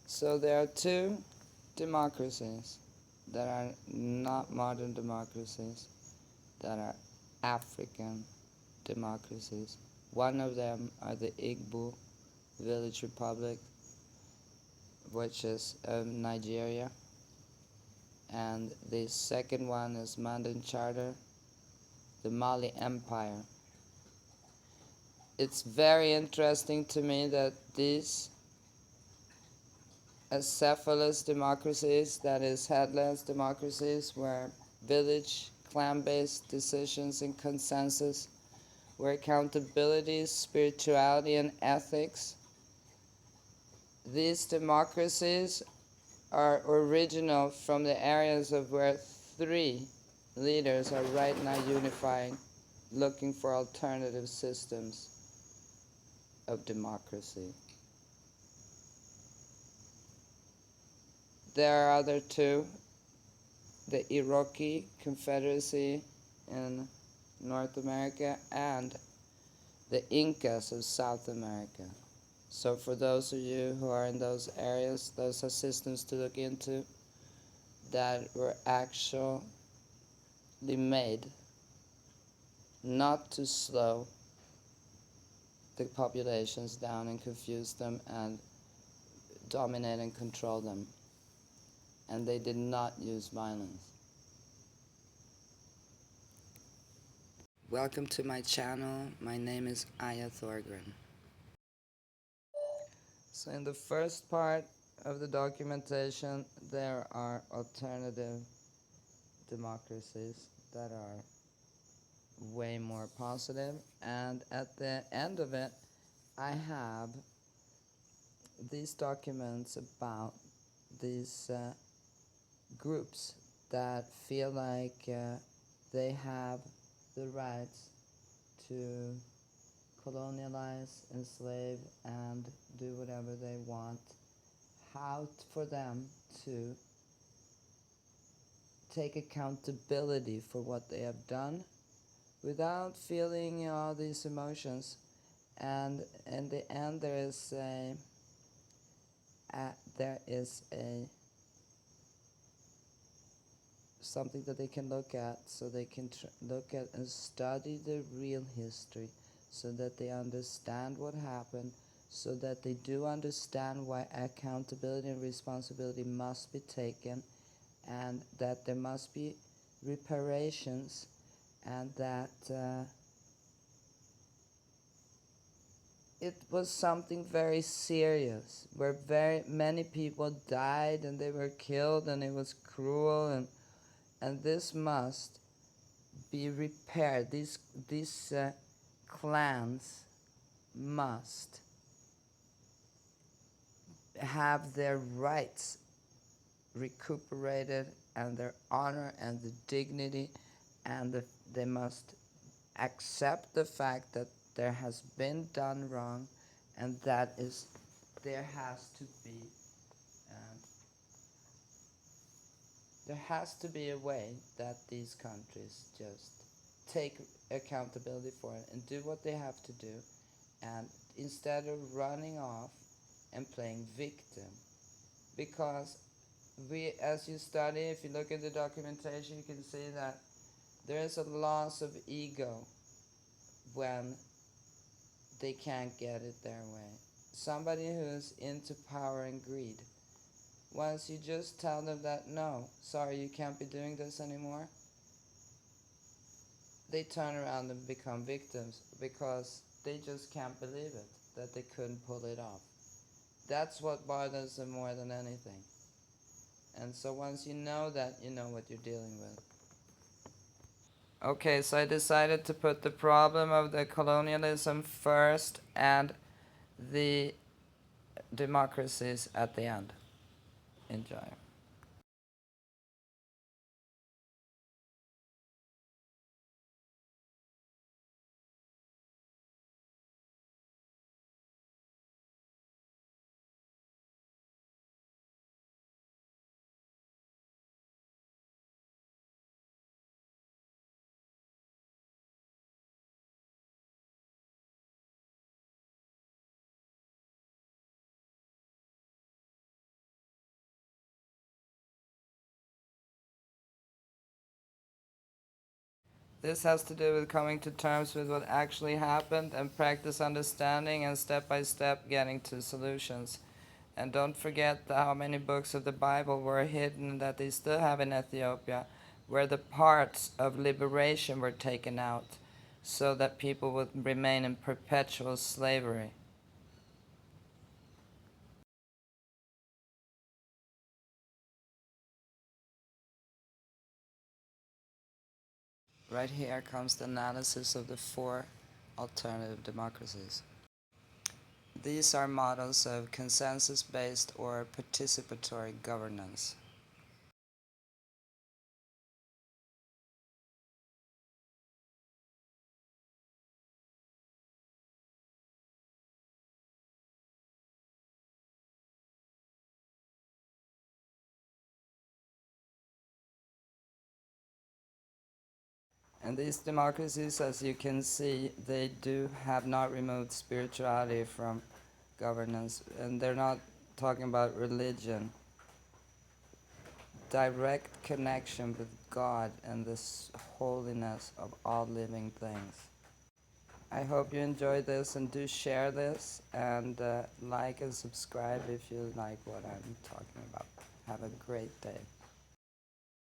So there are two democracies that are not modern democracies, that are African democracies. One of them are the Igbo Village Republic, which is Nigeria, and the second one is Mandan Charter, the Mali Empire. It's very interesting to me that these acephalous democracies, that is headless democracies, where village, clan-based decisions and consensus, where accountability, spirituality, and ethics, these democracies are original from the areas of where three leaders are right now unifying, looking for alternative systems of democracy. There are other two, the Iroquois Confederacy in North America and the Incas of South America. So for those of you who are in those areas, those are systems to look into that were actually made not to slow the populations down and confuse them and dominate and control them. And they did not use violence. Welcome to my channel. My name is Aya Thorgren. So in the first part of the documentation, there are alternative democracies that are way more positive, and at the end of it, I have these documents about these groups that feel like they have the rights to colonialize, enslave, and do whatever they want. How for them to take accountability for what they have done without feeling all these emotions. And in the end, there is a something that they can look at, so they can look at and study the real history, so that they understand what happened, so that they do understand why accountability and responsibility must be taken, and that there must be reparations, and that it was something very serious, where very many people died and they were killed, and it was cruel, and this must be repaired. These clans must have their rights recuperated, and their honor and the dignity, and they must accept the fact that there has been done wrong, and that is there has to be a way that these countries just take accountability for it and do what they have to do, and instead of running off and playing victim. Because as you study, if you look at the documentation, you can see that there is a loss of ego when they can't get it their way. Somebody who is into power and greed, once you just tell them that, no, sorry, you can't be doing this anymore, they turn around and become victims because they just can't believe it, that they couldn't pull it off. That's what bothers them more than anything. And so once you know that, you know what you're dealing with. Okay, so I decided to put the problem of the colonialism first and the democracies at the end. Enjoy. This has to do with coming to terms with what actually happened and practice understanding and step by step getting to solutions. And don't forget how many books of the Bible were hidden that they still have in Ethiopia, where the parts of liberation were taken out so that people would remain in perpetual slavery. Right here comes the analysis of the four alternative democracies. These are models of consensus-based or participatory governance. And these democracies, as you can see, they do have not removed spirituality from governance, and they're not talking about religion. Direct connection with God and this holiness of all living things. I hope you enjoyed this, and do share this, and like and subscribe if you like what I'm talking about. Have a great day.